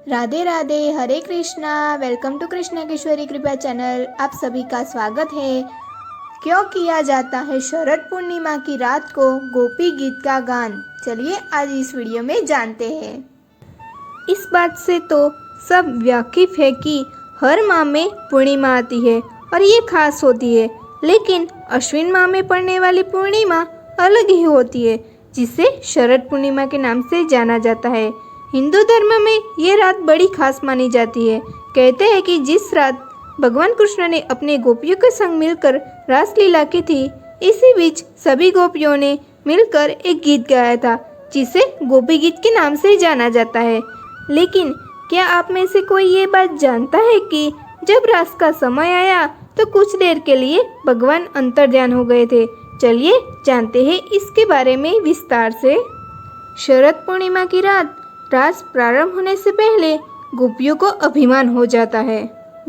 Radhe Radhe, Hare Krishna. Welcome to Krishna Kishori Kripa channel. आप सभी का स्वागत है। क्यों किया जाता है शरद पूर्णिमा की रात को गोपी गीत का गान? चलिए आज इस वीडियो में जानते हैं। इस बात से तो सब वाकिफ है कि हर माह में पूर्णिमा आती है और ये खास होती है, लेकिन अश्विन माह में पड़ने वाली पूर्णिमा अलग ही होती है, जिसे शरद पूर्णिमा के नाम से जाना जाता है। हिंदू धर्म में ये रात बड़ी खास मानी जाती है। कहते हैं कि जिस रात भगवान कृष्ण ने अपने गोपियों के संग मिलकर रासलीला की थी, इसी बीच सभी गोपियों ने मिलकर एक गीत गाया था, जिसे गोपी गीत के नाम से जाना जाता है। लेकिन क्या आप में से कोई ये बात जानता है कि जब रास का समय आया तो कुछ देर के लिए भगवान अंतर्ध्यान हो गए थे? चलिए जानते हैं इसके बारे में विस्तार से। शरद पूर्णिमा की रात रास प्रारंभ होने से पहले गोपियों को अभिमान हो जाता है।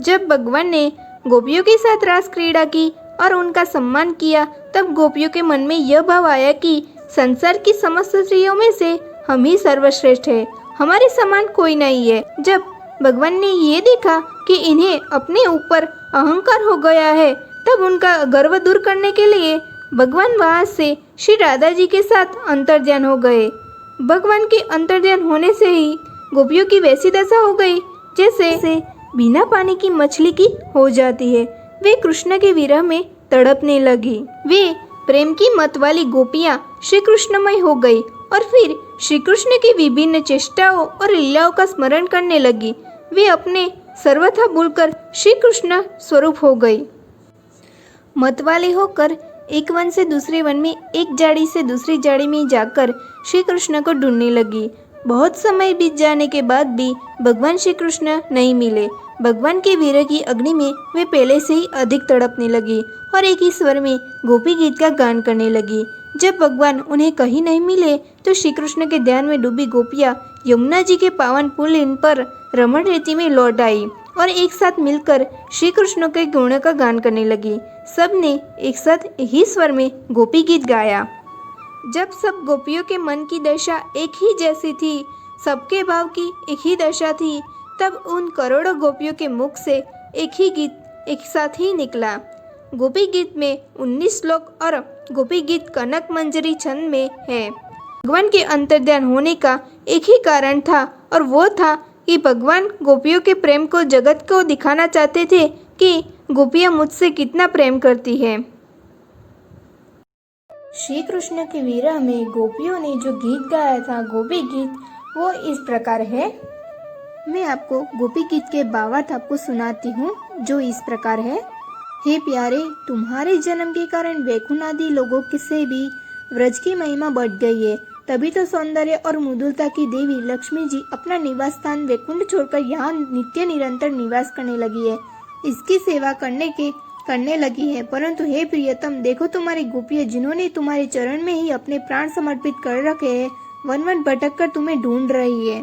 जब भगवान ने गोपियों के साथ रास क्रीड़ा की और उनका सम्मान किया, तब गोपियों के मन में यह भाव आया कि संसार की समस्त स्त्रियों में से हम ही सर्वश्रेष्ठ है, हमारे समान कोई नहीं है। जब भगवान ने ये देखा कि इन्हें अपने ऊपर अहंकार हो गया है, तब उनका गर्व दूर करने के लिए भगवान वहां से श्री राधा जी के साथ अंतर्ध्यान हो गए। भगवान के अंतर्ध्यान होने से ही गोपियों की वैसी दशा हो गई जैसे बिना पानी की मछली की हो जाती है। वे कृष्ण के विरह में तड़पने लगी। वे प्रेम की मत वाली गोपियां श्री कृष्णमय हो गई और फिर श्री कृष्ण की विभिन्न चेष्टाओं और लीलाओं का स्मरण करने लगी। वे अपने सर्वथा भूलकर श्री कृष्ण स्वरूप हो गई। मत वाले होकर एक वन से दूसरे वन में, एक झाड़ी से दूसरी झाड़ी में जाकर श्री कृष्ण को ढूंढने लगी। बहुत समय बीत जाने के बाद भी भगवान श्री कृष्ण नहीं मिले। भगवान के विरह की अग्नि में वे पहले से ही अधिक तड़पने लगी और एक ही स्वर में गोपी गीत का गान करने लगी। जब भगवान उन्हें कहीं नहीं मिले तो श्री कृष्ण के ध्यान में डूबी गोपियां यमुना जी के पावन पुल इन पर रमण रीति में लौट आई और एक साथ मिलकर श्री कृष्ण के गुणों का गान करने लगी। सब ने एक साथ ही स्वर में गोपी गीत गाया। जब सब गोपियों के मन की दशा एक ही जैसी थी, सबके भाव की एक ही दशा थी, तब उन करोड़ों गोपियों के मुख से एक ही गीत एक साथ ही निकला। गोपी गीत में 19 श्लोक और गोपी गीत कनक मंजरी छंद में है। भगवान के अंतर्ध्यान होने का एक ही कारण था और वो था कि भगवान गोपियों के प्रेम को जगत को दिखाना चाहते थे कि गोपियां मुझसे कितना प्रेम करती है। श्री कृष्ण के विरह में गोपियों ने जो गीत गाया था, गोपी गीत, वो इस प्रकार है। मैं आपको गोपी गीत के भावार्थ आपको सुनाती हूँ, जो इस प्रकार है। हे प्यारे, तुम्हारे जन्म के कारण वैकुंठ आदि लोगों से भी व्रज की महिमा बढ़ गई है। तभी तो सौंदर्य और मृदुलता की देवी लक्ष्मी जी अपना निवास स्थान वैकुंठ छोड़कर यहाँ नित्य निरंतर निवास करने लगी है, इसकी सेवा करने लगी है। परंतु हे प्रियतम, देखो तुम्हारी गोपियां जिन्होंने तुम्हारे चरण में ही अपने प्राण समर्पित कर रखे हैं, वन वन भटक कर तुम्हें ढूंढ रही है।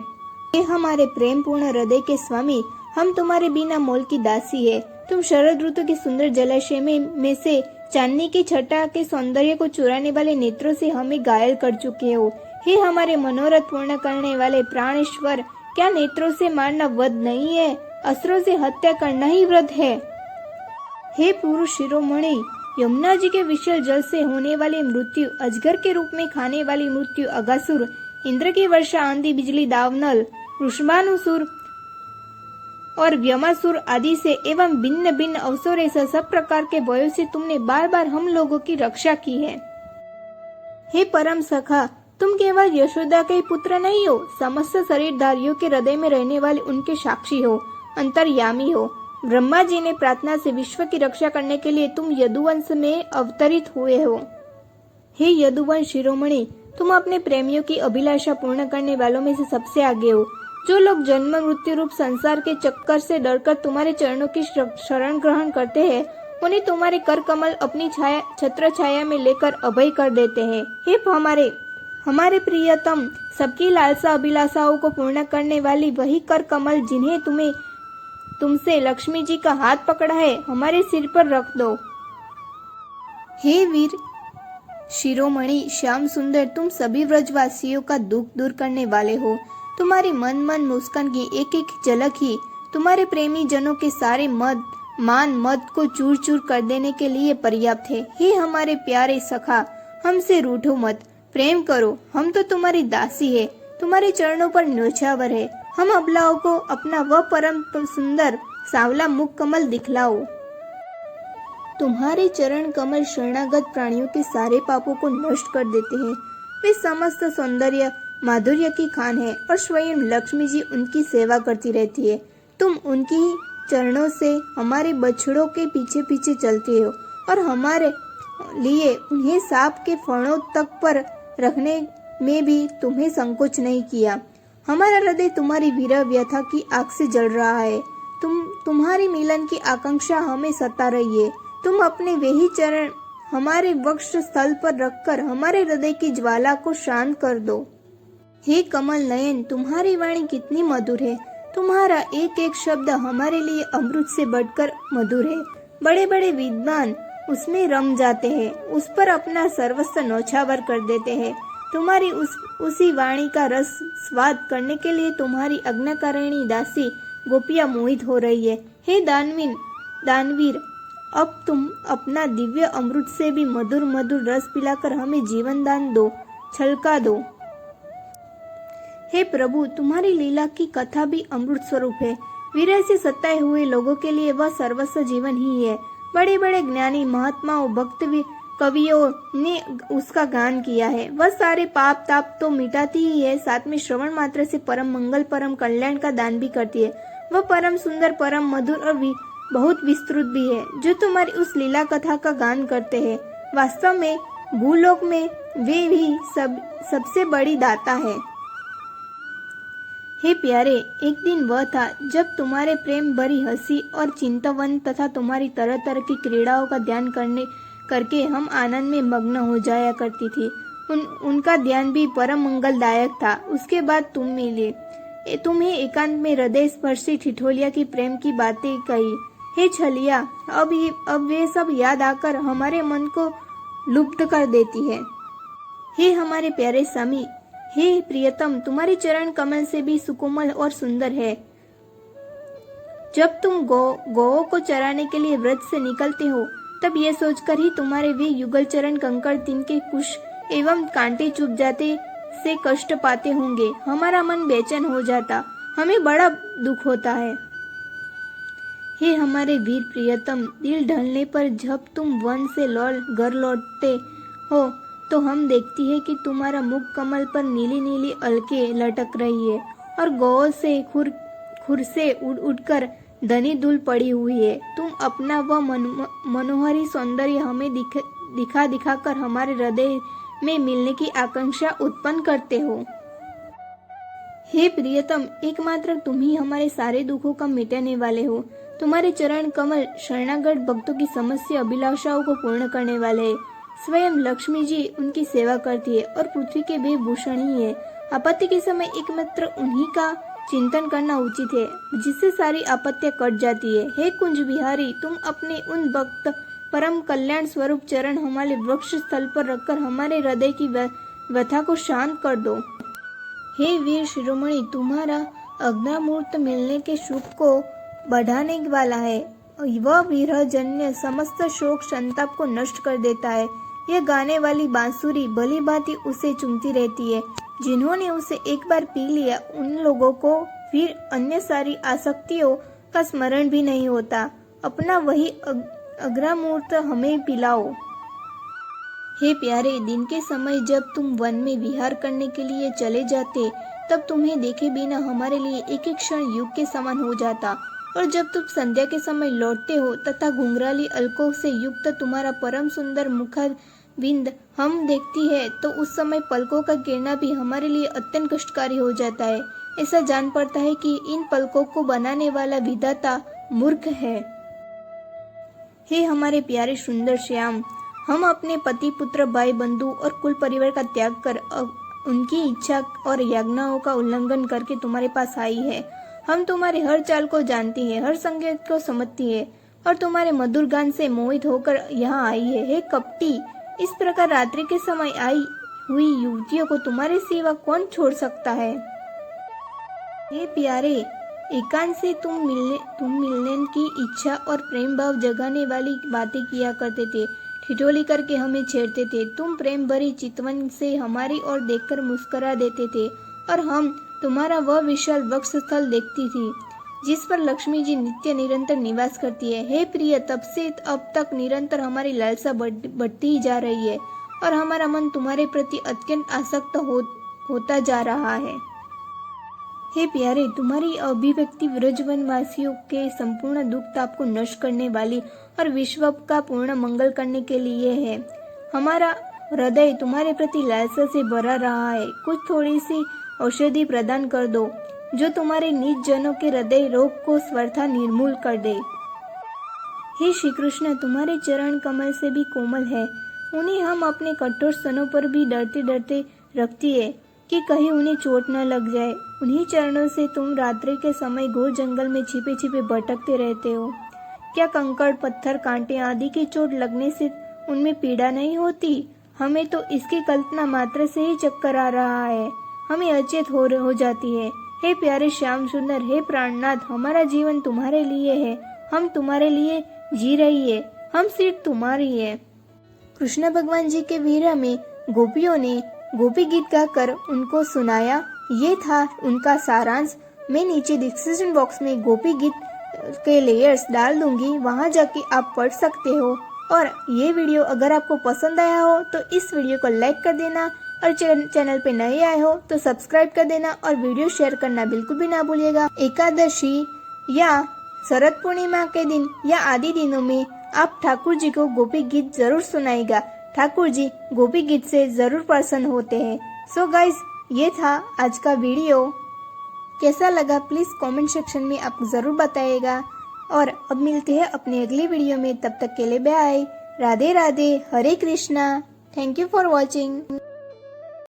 हे हमारे प्रेम पूर्ण हृदय के स्वामी, हम तुम्हारे बिना मोल की दासी है। तुम शरद ऋतु के सुंदर जलाशय में से चांदनी की छटा के सौंदर्य को चुराने वाले नेत्रों से हमें घायल कर चुके हो। हे हमारे मनोरथ पूर्ण करने वाले प्राणेश्वर, क्या नेत्रों से मारना वध नहीं है? अस्त्रों से हत्या करना ही व्रत है। हे पुरुष शिरोमणि, यमुना जी के विशाल जल से होने वाली मृत्यु, अजगर के रूप में खाने वाली मृत्यु, अगासुर, इंद्र की वर्षा, आंधी, बिजली, दावनल, वृषभानुसुर और व्यमासुर आदि से एवं भिन्न भिन्न अवसरों से सब प्रकार के भयों से तुमने बार बार हम लोगों की रक्षा की है। हे परम सखा, तुम केवल यशोदा के पुत्र नहीं हो, समस्त शरीरधारियों के हृदय में रहने वाले उनके साक्षी हो, अंतर्यामी हो। ब्रह्मा जी ने प्रार्थना से विश्व की रक्षा करने के लिए तुम यदुवंश में अवतरित हुए हो। हे यदुवंश शिरोमणि, तुम अपने प्रेमियों की अभिलाषा पूर्ण करने वालों में से सबसे आगे हो। जो लोग जन्म मृत्यु रूप संसार के चक्कर से डरकर तुम्हारे चरणों की शरण ग्रहण करते हैं, उन्हें तुम्हारे कर कमल अपनी छत्र छाया में लेकर अभय कर देते हैं। हे हमारे प्रियतम, सबकी लालसा अभिलाषाओं को पूर्ण करने वाली वही कर कमल जिन्हें तुमसे लक्ष्मी जी का हाथ पकड़ा है, हमारे सिर पर रख दो। हे वीर शिरोमणि, श्याम सुंदर, तुम सभी व्रजवासियों का दुख दूर करने वाले हो। तुम्हारी मन मुस्कान की एक एक झलक ही तुम्हारे प्रेमी जनों के सारे मद को चूर चूर कर देने के लिए पर्याप्त है। हे हमारे प्यारे सखा, हमसे रूठो मत, प्रेम करो, हम तो तुम्हारी दासी है, तुम्हारे चरणों पर न्योछावर है। हम अबलाओं को अपना वह परम सुंदर सांवला मुख कमल दिखलाओ। तुम्हारे चरण कमल शरणागत प्राणियों के सारे पापों को नष्ट कर देते हैं। वे समस्त सौंदर्य माधुर्य की खान है और स्वयं लक्ष्मी जी उनकी सेवा करती रहती है। तुम उनकी चरणों से हमारे बछड़ों के पीछे पीछे चलते हो और हमारे लिए उन्हें सांप के फणों तक पर रखने में भी तुम्हें संकोच नहीं किया। हमारा हृदय तुम्हारी विरह व्यथा की आग से जल रहा है। तुम्हारी मिलन की आकांक्षा हमें सता रही है। तुम अपने वही चरण हमारे वक्ष स्थल पर रखकर हमारे हृदय की ज्वाला को शांत कर दो। हे कमल नयन, तुम्हारी वाणी कितनी मधुर है। तुम्हारा एक एक शब्द हमारे लिए अमृत से बढ़कर मधुर है। बड़े बड़े विद्वान उसमें रम जाते हैं, उस पर अपना सर्वस्व न्योछावर कर देते हैं। तुम्हारी उसी वाणी का रस स्वाद करने के लिए तुम्हारी आज्ञाकारिणी दासी गोपियां मोहित हो रही है। हे दानवीर, अब तुम अपना दिव्य अमृत से भी मधुर मधुर रस पिलाकर हमें जीवन दान दो, छलका दो। हे प्रभु, तुम्हारी लीला की कथा भी अमृत स्वरूप है। विरह से सताए हुए लोगों के लिए वह सर्वस्व जीवन ही है। बड़े बड़े ज्ञानी महात्माओं भक्त कवियों ने उसका गान किया है। वह सारे पाप ताप तो मिटाती ही है, साथ में श्रवण मात्र से परम मंगल परम कल्याण का दान भी करती है। वह परम सुंदर परम मधुर और बहुत विस्तृत भी है। जो तुम्हारी उस लीला कथा का गान करते हैं, वास्तव में भूलोक में वे भी सबसे बड़ी दाता है। हे प्यारे, एक दिन वह था जब तुम्हारे प्रेम भरी हंसी और चिंतवन तथा तुम्हारी तरह तरह की क्रीड़ाओं का ध्यान करके हम आनंद में मग्न हो जाया करती थी। उनका ध्यान भी परम मंगलदायक था। उसके बाद तुम मिले, तुम्हें एकांत में हृदय स्पर्शी ठिठोलिया की प्रेम की बातें कही। हे छलिया, अब वे सब याद आकर हमारे मन को लुप्त कर देती है। हे हमारे प्यारे स्वामी, हे प्रियतम, तुम्हारे चरण कमल से भी सुकोमल और सुंदर है। जब तुम गौओं को चराने के लिए व्रत से निकलते हो, तब ये सोचकर ही तुम्हारे वे युगल चरण कंकड़ तिनके कुश एवं कांटे चुभ जाते से कष्ट पाते होंगे। हमारा मन बेचैन हो जाता, हमें बड़ा दुख होता है। हे हमारे वीर प्रियतम, दिल ढलने पर जब तुम वन से घर लौटते हो तो हम देखती है कि तुम्हारा मुख कमल पर नीली नीली अलके लटक रही है और गौ से खुर से उड़ कर धनी धूल पड़ी हुई है। तुम अपना वह मनोहरी सौंदर्य हमें दिखा कर हमारे हृदय में मिलने की आकांक्षा उत्पन्न करते हो। हे प्रियतम, एकमात्र तुम ही हमारे सारे दुखों का मिटाने वाले हो। तुम्हारे चरण कमल शरणागत भक्तों की समस्या अभिलाषाओं को पूर्ण करने वाले हैं। स्वयं लक्ष्मी जी उनकी सेवा करती है और पृथ्वी के वे भूषण ही है। आपत्ति के समय एकमात्र उन्हीं का चिंतन करना उचित है, जिससे सारी आपत्तियां कट जाती है। हे कुंज बिहारी, तुम अपने उन भक्त परम कल्याण स्वरूप चरण हमारे वृक्ष स्थल पर रखकर हमारे हृदय की व्यथा को शांत कर दो। हे वीर शिरोमणि, तुम्हारा अग्निमूर्त मिलने के सुख को बढ़ाने वाला है। वह विरह जन्य समस्त शोक संताप को नष्ट कर देता है। यह गाने वाली बांसुरी भली भांति उसे चूमती रहती है। जिन्होंने उसे एक बार पी लिया, उन लोगों को फिर अन्य सारी आसक्तियों का स्मरण भी नहीं होता। अपना वही अग्निमूर्त हमें पिलाओ। हे प्यारे, दिन के समय जब तुम वन में विहार करने के लिए चले जाते, तब तुम्हें देखे बिना हमारे लिए एक एक क्षण युग के समान हो जाता, और जब तुम संध्या के समय लौटते हो तथा घुंघराली अलकों से युक्त तुम्हारा परम सुंदर मुखबिंद हम देखती है, तो उस समय पलकों का गिरना भी हमारे लिए अत्यंत कष्टकारी हो जाता है। ऐसा जान पड़ता है कि इन पलकों को बनाने वाला विधाता मूर्ख है। हे हमारे प्यारे सुंदर श्याम, हम अपने पति पुत्र भाई बंधु और कुल परिवार का त्याग कर उनकी इच्छा और याज्ञाओं का उल्लंघन करके तुम्हारे पास आई है। हम तुम्हारे हर चाल को जानती है, हर संकेत को समझती है और तुम्हारे मधुर गान से मोहित होकर यहाँ आई है। हे कपटी, इस प्रकार रात्रि के समय आई हुई युवतियों को तुम्हारे सिवा कौन छोड़ सकता है। हे प्यारे, एकांत से तुम मिलने की इच्छा और प्रेम भाव जगाने वाली बातें किया करते थे। ठिठोली करके हमें छेड़ते थे। तुम प्रेम भरी चितवन से हमारी ओर देखकर मुस्कुरा देते थे और हम तुम्हारा वह विशाल वक्ष स्थल देखती थी जिस पर लक्ष्मी जी नित्य निरंतर निवास करती है। हे प्रिय, तब से अब तक निरंतर हमारी लालसा बढ़ती ही जा रही है और हमारा मन तुम्हारे प्रति अत्यंत आसक्त होता जा रहा है। हे प्यारे, तुम्हारी अभिव्यक्ति व्रजवन वासियों के संपूर्ण दुख ताप को नष्ट करने वाली और विश्व का पूर्ण मंगल करने के लिए है। हमारा हृदय तुम्हारे प्रति लालसा से भरा रहा है। कुछ थोड़ी सी औषधि प्रदान कर दो जो तुम्हारे निज जनों के हृदय रोग को स्वतः निर्मूल कर दे। हे श्री कृष्ण, तुम्हारे चरण कमल से भी कोमल है। उन्हें हम अपने कठोर स्तनों पर भी डरते डरते रखती है कि कहीं उन्हें चोट न लग जाए। उन्हीं चरणों से तुम रात्रि के समय घोर जंगल में छिपे छिपे भटकते रहते हो। क्या कंकड़, पत्थर, कांटे आदि की चोट लगने से उनमें पीड़ा नहीं होती? हमें तो इसकी कल्पना मात्र से ही चक्कर आ रहा है। हमें अचेत हो जाती है। हे प्यारे श्याम सुंदर, हे प्राणनाथ, हमारा जीवन तुम्हारे लिए है। हम तुम्हारे लिए जी रही है। हम सिर्फ तुम्हारी है। कृष्ण भगवान जी के विरह में गोपियों ने गोपी गीत गाकर उनको सुनाया। ये था उनका सारांश। मैं नीचे डिस्क्रिप्शन बॉक्स में गोपी गीत के लेयर्स डाल दूंगी, वहां जाके आप पढ़ सकते हो। और ये वीडियो अगर आपको पसंद आया हो तो इस वीडियो को लाइक कर देना और चैनल पे नए आए हो तो सब्सक्राइब कर देना और वीडियो शेयर करना बिल्कुल भी ना भूलिएगा। एकादशी या शरद पूर्णिमा के दिन या आदि दिनों में आप ठाकुर जी को गोपी गीत जरूर सुनाइएगा। ठाकुर जी गोपी गीत से जरूर प्रसन्न होते हैं। सो गाइज, ये था आज का वीडियो। कैसा लगा प्लीज कमेंट सेक्शन में आप जरूर बताइएगा। और अब मिलते हैं अपने अगली वीडियो में। तब तक के लिए bye. Radhe Radhe, Hare Krishna. Thank you for watching.